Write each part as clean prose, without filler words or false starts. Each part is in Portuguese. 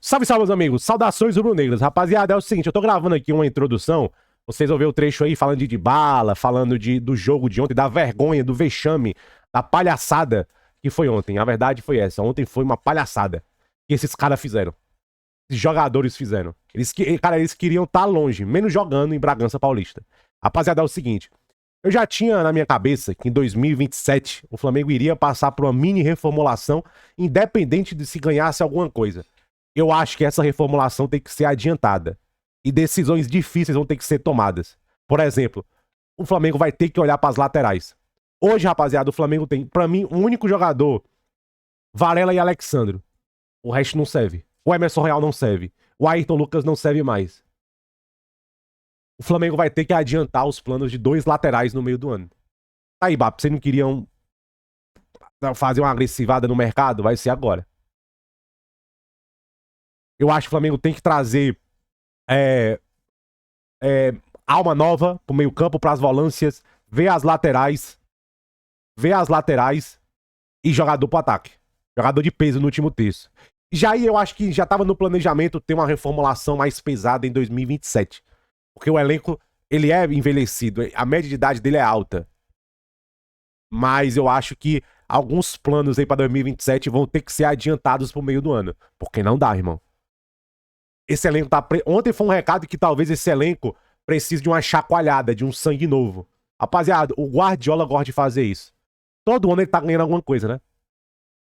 Salve, salve, meus amigos. Saudações rubro-negras. Rapaziada, é o seguinte, eu tô gravando aqui uma introdução. Vocês vão ver o trecho aí falando de Dybala, falando do jogo de ontem, da vergonha, do vexame, da palhaçada que foi ontem. A verdade foi essa. Ontem foi uma palhaçada que esses caras fizeram. Esses jogadores fizeram. Eles queriam estar longe, menos jogando em Bragança Paulista. Rapaziada, é o seguinte. Eu já tinha na minha cabeça que em 2027 o Flamengo iria passar por uma mini reformulação, independente de se ganhasse alguma coisa. Eu acho que essa reformulação tem que ser adiantada. E decisões difíceis vão ter que ser tomadas. Por exemplo, o Flamengo vai ter que olhar para as laterais. Hoje, rapaziada, o Flamengo tem, para mim, um único jogador: Varela e Alexandro. O resto não serve. O Emerson Royal não serve. O Ayrton Lucas não serve mais. O Flamengo vai ter que adiantar os planos de 2 laterais no meio do ano. Aí, Bap, vocês não queriam fazer uma agressivada no mercado? Vai ser agora. Eu acho que o Flamengo tem que trazer alma nova pro meio campo, pras volâncias, ver as laterais e jogador pro ataque. Jogador de peso no último terço. Já aí eu acho que já tava no planejamento ter uma reformulação mais pesada em 2027. Porque o elenco, ele é envelhecido, a média de idade dele é alta. Mas eu acho que alguns planos aí pra 2027 vão ter que ser adiantados pro meio do ano. Porque não dá, irmão. Esse elenco tá... Ontem foi um recado que talvez esse elenco precise de uma chacoalhada, de um sangue novo. Rapaziada, o Guardiola gosta de fazer isso. Todo ano ele tá ganhando alguma coisa, né?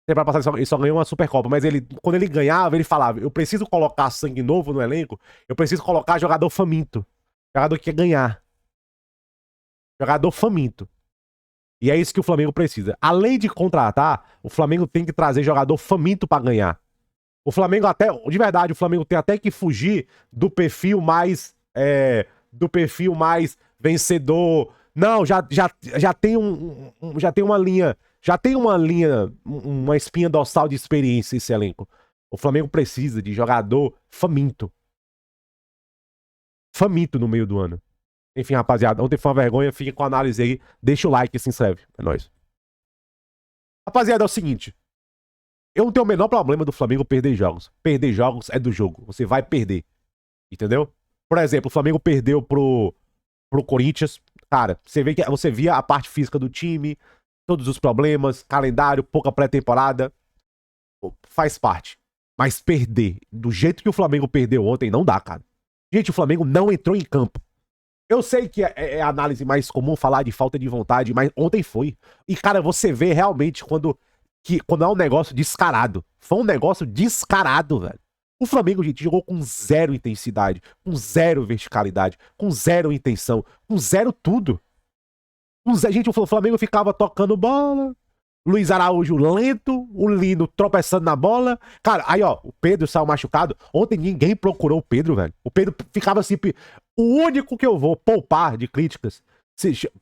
Temporada passada ele só ganhou uma Supercopa, mas quando ele ganhava, ele falava: eu preciso colocar sangue novo no elenco, eu preciso colocar jogador faminto. Jogador que quer ganhar. Jogador faminto. E é isso que o Flamengo precisa. Além de contratar, o Flamengo tem que trazer jogador faminto pra ganhar. O Flamengo até, de verdade, o Flamengo tem até que fugir do perfil mais vencedor. Não, já tem uma espinha dorsal de experiência esse elenco. O Flamengo precisa de jogador faminto. Faminto no meio do ano. Enfim, rapaziada, ontem foi uma vergonha, fiquem com a análise aí, deixa o like e se inscreve. É nóis. Rapaziada, é o seguinte. Eu não tenho o menor problema do Flamengo perder jogos. Perder jogos é do jogo. Você vai perder. Entendeu? Por exemplo, o Flamengo perdeu pro Corinthians. Cara, você via a parte física do time, todos os problemas, calendário, pouca pré-temporada. Faz parte. Mas perder do jeito que o Flamengo perdeu ontem não dá, cara. Gente, o Flamengo não entrou em campo. Eu sei que é a análise mais comum falar de falta de vontade, mas ontem foi. E, cara, você vê realmente quando é um negócio descarado. Foi um negócio descarado, velho. O Flamengo, gente, jogou com zero intensidade, com zero verticalidade, com zero intenção, com zero tudo. Gente, o Flamengo ficava tocando bola, Luiz Araújo lento, o Lino tropeçando na bola. Cara, aí ó, o Pedro saiu machucado. Ontem ninguém procurou o Pedro, velho. O Pedro ficava assim, o único que eu vou poupar de críticas,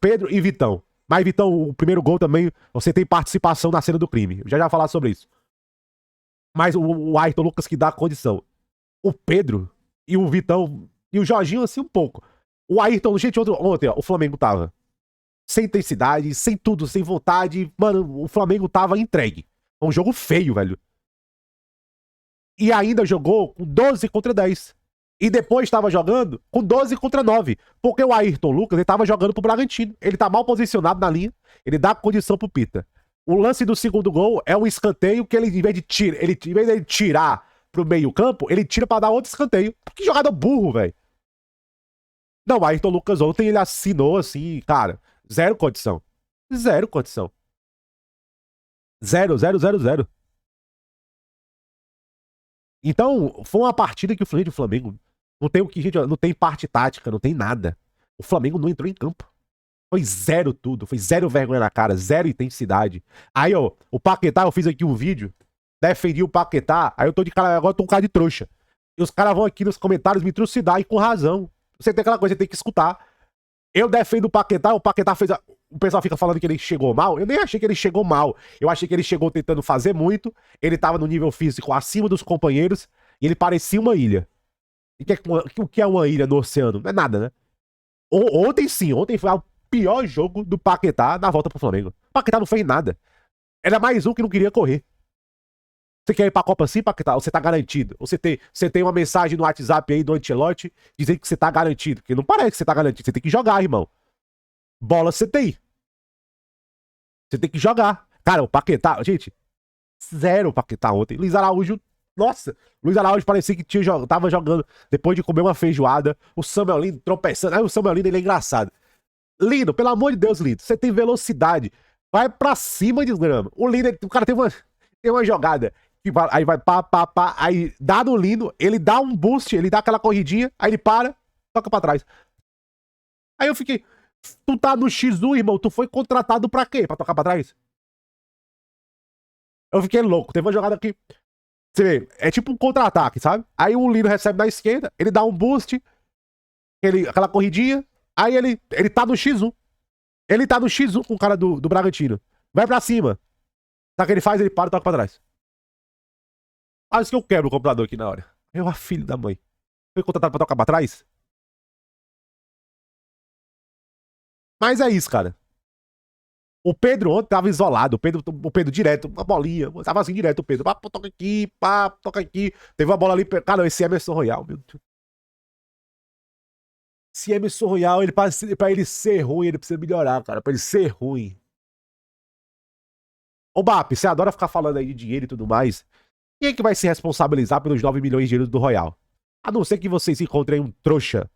Pedro e Vitão. Mas, Vitão, o primeiro gol também, você tem participação na cena do crime. Eu já vou falar sobre isso. Mas o Ayrton Lucas que dá a condição. O Pedro e o Vitão e o Jorginho, assim, um pouco. O Ayrton, gente, ontem, ó, o Flamengo tava sem intensidade, sem tudo, sem vontade. Mano, o Flamengo tava entregue. É um jogo feio, velho. E ainda jogou com 12 contra 10. E depois estava jogando com 12 contra 9. Porque o Ayrton Lucas, ele tava jogando pro Bragantino. Ele tá mal posicionado na linha. Ele dá condição pro Pita. O lance do segundo gol é um escanteio que ele, em vez de tirar pro meio campo, ele tira pra dar outro escanteio. Que jogador burro, velho. Não, o Ayrton Lucas ontem ele assinou assim, cara, zero condição. Zero condição. Zero. Então, foi uma partida que o Flamengo não tem o que, gente, não tem parte tática, não tem nada. O Flamengo não entrou em campo. Foi zero tudo, foi zero vergonha na cara, zero intensidade. Aí, ó, o Paquetá, eu fiz aqui um vídeo, defendi o Paquetá, aí eu tô de cara, agora eu tô um cara de trouxa. E os caras vão aqui nos comentários me trucidar e com razão. Você tem aquela coisa, você tem que escutar. Eu defendo o Paquetá fez o pessoal fica falando que ele chegou mal. Eu nem achei que ele chegou mal. Eu achei que ele chegou tentando fazer muito. Ele tava no nível físico acima dos companheiros. E ele parecia uma ilha. E o que é uma ilha no oceano? Não é nada, né? Ontem sim, ontem foi o pior jogo do Paquetá na volta pro Flamengo. O Paquetá não fez nada. Era mais um que não queria correr. Você quer ir pra Copa sim, Paquetá? Ou você tá garantido? Ou você tem uma mensagem no WhatsApp aí do Ancelotti dizendo que você tá garantido? Porque não parece que você tá garantido. Você tem que jogar, irmão. Bola você tem. Você tem que jogar. Cara, o Paquetá... Gente, zero o Paquetá ontem. Luiz Araújo... Nossa, Luiz Araújo parecia que tava jogando depois de comer uma feijoada. O Samuel Lino tropeçando. Aí o Samuel Lino, ele é engraçado. Lino, pelo amor de Deus, Lino. Você tem velocidade. Vai pra cima de grama. O Lino, o cara tem uma jogada. Aí vai pá. Aí dá no Lino, ele dá um boost, ele dá aquela corridinha, aí ele para, toca pra trás. Aí eu fiquei, tu tá no X1, irmão, tu foi contratado pra quê? Pra tocar pra trás? Eu fiquei louco, teve uma jogada aqui, você vê, é tipo um contra-ataque, sabe? Aí o Lino recebe na esquerda, ele dá um boost, aquela corridinha, aí ele tá no X1. Ele tá no X1 com o cara do Bragantino. Vai pra cima. Sabe o que ele faz? Ele para e toca pra trás. Ah, isso que eu quebro o computador aqui na hora. Eu, a filho da mãe. Foi contratado pra tocar pra trás? Mas é isso, cara. O Pedro ontem tava isolado. O Pedro direto, uma bolinha. Tava assim direto o Pedro. Pá, toca aqui, pá, toca aqui. Teve uma bola ali. Cara, esse Emerson Royal, meu Deus. Esse Emerson Royal, pra ele ser ruim, ele precisa melhorar, cara. Pra ele ser ruim. Ô, Bap, você adora ficar falando aí de dinheiro e tudo mais. Quem é que vai se responsabilizar pelos 9 milhões de euros do Royal? A não ser que vocês encontrem um trouxa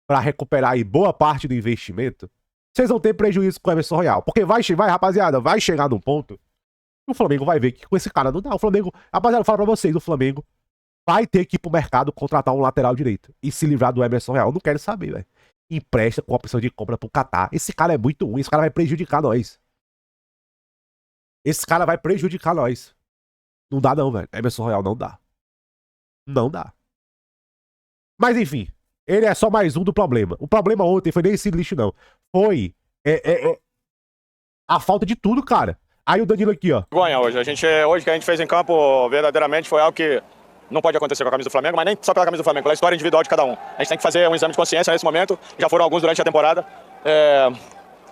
pra recuperar aí boa parte do investimento, vocês vão ter prejuízo com o Emerson Royal. Porque vai, rapaziada, vai chegar num ponto que o Flamengo vai ver que com esse cara não dá. O Flamengo, rapaziada, eu falo pra vocês, o Flamengo vai ter que ir pro mercado contratar um lateral direito e se livrar do Emerson Royal. Eu não quero saber, velho. Empresta com opção de compra pro Catar. Esse cara é muito ruim, esse cara vai prejudicar nós. Esse cara vai prejudicar nós. Não dá não, velho. Emerson Royal não dá. Não dá. Mas enfim, ele é só mais um do problema. O problema ontem foi nem esse lixo, não. Foi a falta de tudo, cara. Aí o Danilo aqui, ó. Vergonha hoje. Hoje que a gente fez em campo, verdadeiramente foi algo que não pode acontecer com a camisa do Flamengo, mas nem só pela camisa do Flamengo, pela história individual de cada um. A gente tem que fazer um exame de consciência nesse momento. Já foram alguns durante a temporada.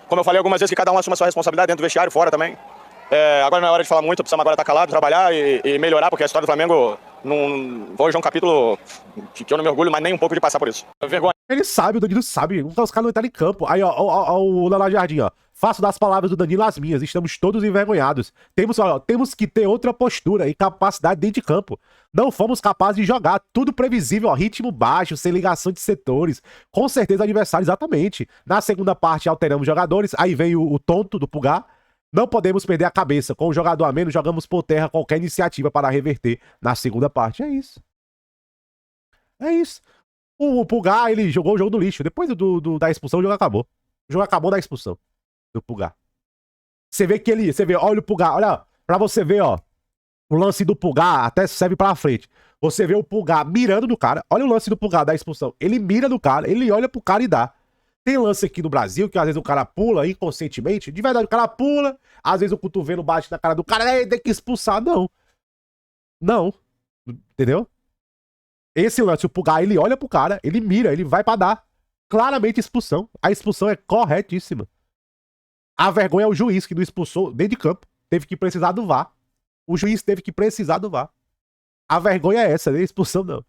Como eu falei algumas vezes, que cada um assume a sua responsabilidade dentro do vestiário, fora também. Agora não é hora de falar muito, precisamos agora estar calado, trabalhar e melhorar, porque a história do Flamengo hoje é um capítulo que eu não me orgulho, mas nem um pouco de passar por isso. Vergonha. Ele sabe, o Danilo sabe. Os caras não entraram em campo. Aí, ó, o Lala Jardim, ó. Faço das palavras do Danilo as minhas. Estamos todos envergonhados. Temos que ter outra postura e capacidade dentro de campo. Não fomos capazes de jogar. Tudo previsível, ó. Ritmo baixo, sem ligação de setores. Com certeza adversário, exatamente. Na segunda parte, alteramos jogadores. Aí vem o tonto do Pulgar. Não podemos perder a cabeça. Com o jogador a menos, jogamos por terra qualquer iniciativa para reverter na segunda parte. É isso. É isso. O Pulgar, ele jogou o jogo do lixo. Depois da expulsão, o jogo acabou. O jogo acabou da expulsão do Pulgar. Você vê que olha o Pulgar, olha, pra você ver, ó. O lance do Pulgar até serve pra frente. Você vê o Pulgar mirando no cara. Olha o lance do Pulgar da expulsão. Ele mira no cara, ele olha pro cara e dá. Tem lance aqui no Brasil que às vezes o cara pula inconscientemente. De verdade, o cara pula. Às vezes o cotovelo bate na cara do cara. Tem que expulsar. Não. Não. Entendeu? Esse lance, o Pulgar, ele olha pro cara, ele mira, ele vai pra dar. Claramente expulsão. A expulsão é corretíssima. A vergonha é o juiz que não expulsou dentro de campo. Teve que precisar do VAR. O juiz teve que precisar do VAR. A vergonha é essa, nem expulsão não.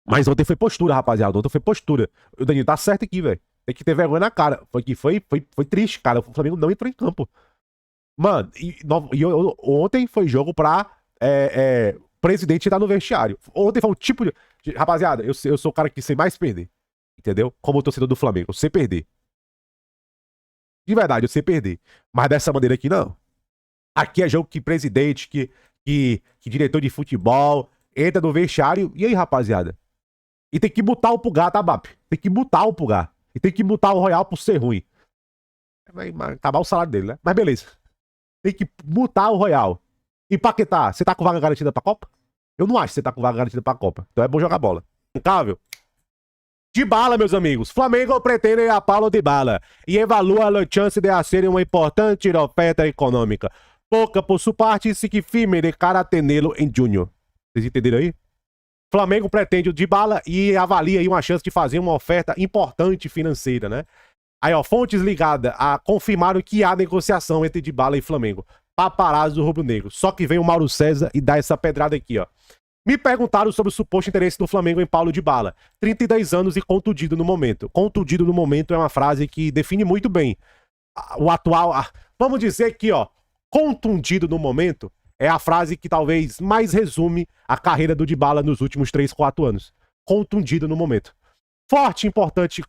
Mas ontem foi postura, rapaziada. Ontem foi postura. O Danilo tá certo aqui, velho. Tem que ter vergonha na cara. Foi triste, cara. O Flamengo não entrou em campo. Mano, ontem foi jogo pra presidente entrar no vestiário. Ontem foi um tipo de... Rapaziada, eu sou o cara que sei mais perder. Entendeu? Como torcedor do Flamengo. Eu sei perder. De verdade, eu sei perder. Mas dessa maneira aqui, não. Aqui é jogo que presidente, que diretor de futebol entra no vestiário. E aí, rapaziada? E tem que mutar o Pulgar, tá, Bap? Tem que mutar o Pulgar. E tem que mutar o Royal por ser ruim. Vai acabar o salário dele, né? Mas beleza. Tem que mutar o Royal. E Paquetá, você tá com vaga garantida pra Copa? Eu não acho que você tá com vaga garantida pra Copa. Então é bom jogar bola. Impecável. Dybala, meus amigos. Flamengo pretende a Paulo Dybala e evalua a chance de ser uma importante oferta econômica. Pouca por sua parte, se que firme de cara tê-lo em junho. Vocês entenderam aí? Flamengo pretende o Dybala e avalia aí uma chance de fazer uma oferta importante financeira, né? Aí, ó, fontes ligadas a confirmaram que há negociação entre Dybala e Flamengo. paparazzo do rubro-negro. Só que vem o Mauro César e dá essa pedrada aqui, ó. Me perguntaram sobre o suposto interesse do Flamengo em Paulo Dybala. 32 anos e contundido no momento. Contundido no momento é uma frase que define muito bem o atual... Vamos dizer que, ó, contundido no momento é a frase que talvez mais resume a carreira do Dybala nos últimos 3, 4 anos. Contundido no momento. Fonte importante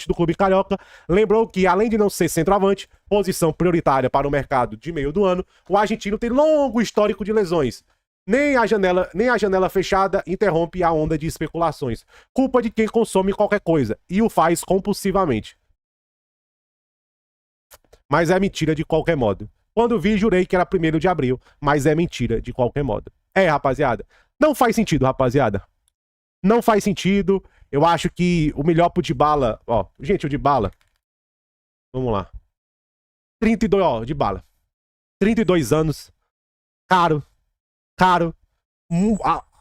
do clube carioca lembrou que, além de não ser centroavante, posição prioritária para o mercado de meio do ano, o argentino tem longo histórico de lesões. Nem a janela fechada interrompe a onda de especulações. Culpa de quem consome qualquer coisa e o faz compulsivamente. Mas é mentira de qualquer modo. Quando vi, jurei que era 1º de abril, mas é mentira de qualquer modo. Rapaziada. Não faz sentido, rapaziada. Não faz sentido. Eu acho que o melhor pro Dybala... Ó, gente, o Dybala... Vamos lá. 32, ó, Dybala. 32 anos. Caro.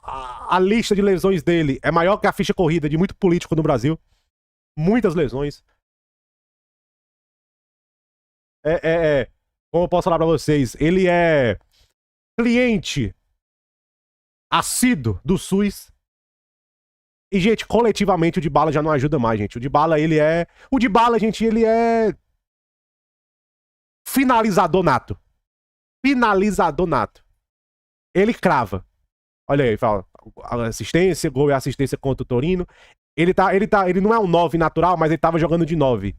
A lista de lesões dele é maior que a ficha corrida de muito político no Brasil. Muitas lesões. Como eu posso falar pra vocês? Ele é cliente assíduo do SUS. E, gente, coletivamente o Dybala já não ajuda mais, gente. O Dybala, gente, ele é finalizador nato. Finalizador nato. Ele crava. Olha aí, fala. Assistência, gol e assistência contra o Torino. Ele não é um 9 natural, mas ele tava jogando de 9.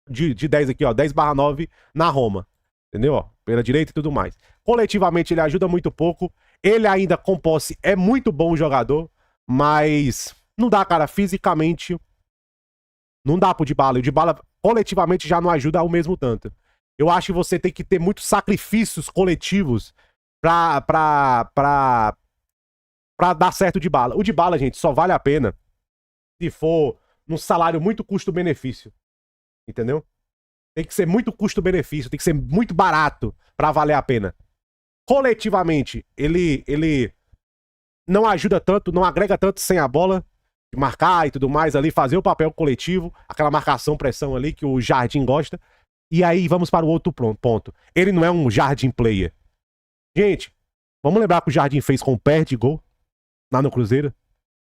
De 10 aqui, ó. 10/9 na Roma. Entendeu? Ó, pela direita e tudo mais. Coletivamente ele ajuda muito pouco. Ele ainda com posse é muito bom jogador. Mas não dá, cara, fisicamente não dá pro Dybala. O Dybala coletivamente já não ajuda ao mesmo tanto. Eu acho que você tem que ter muitos sacrifícios coletivos pra dar certo o Dybala. O Dybala, gente, só vale a pena se for num salário muito custo-benefício. Entendeu? Tem que ser muito custo-benefício, tem que ser muito barato pra valer a pena. Coletivamente, ele não ajuda tanto, não agrega tanto sem a bola, de marcar e tudo mais ali, fazer o papel coletivo, aquela marcação, pressão ali que o Jardim gosta. E aí vamos para o outro ponto. Ele não é um Jardim player. Gente, vamos lembrar o que o Jardim fez com o Perdigol lá no Cruzeiro?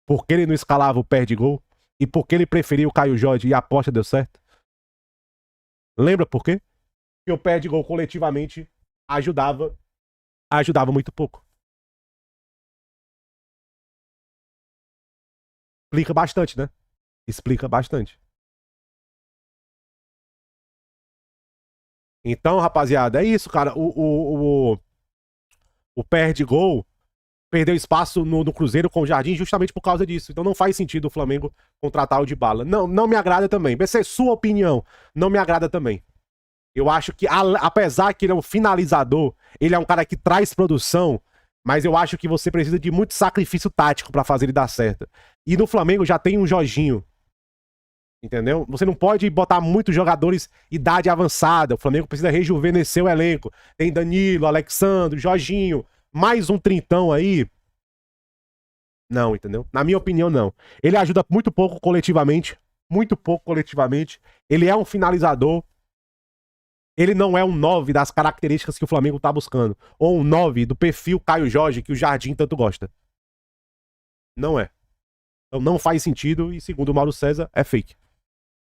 Por que ele não escalava o Perdigol? E por que ele preferia o Caio Jorge e a aposta deu certo? Lembra por quê? Porque o Perdigol coletivamente ajudava muito pouco. Explica bastante, né? Explica bastante. Então, rapaziada, é isso, cara. O Perdigol perdeu espaço no Cruzeiro com o Jardim justamente por causa disso. Então não faz sentido o Flamengo contratar o Dybala. Não me agrada também. Essa é sua opinião. Não me agrada também. Eu acho que, apesar que ele é um finalizador, ele é um cara que traz produção, mas eu acho que você precisa de muito sacrifício tático pra fazer ele dar certo. E no Flamengo já tem um Jorginho. Entendeu? Você não pode botar muitos jogadores idade avançada. O Flamengo precisa rejuvenescer o elenco. Tem Danilo, Alexandre, Jorginho, mais um trintão aí. Não, entendeu? Na minha opinião, não. Ele ajuda muito pouco coletivamente. Muito pouco coletivamente. Ele é um finalizador. Ele não é um 9 das características que o Flamengo tá buscando. Ou um 9 do perfil Caio Jorge que o Jardim tanto gosta. Não é. Então não faz sentido e, segundo o Mauro César, é fake.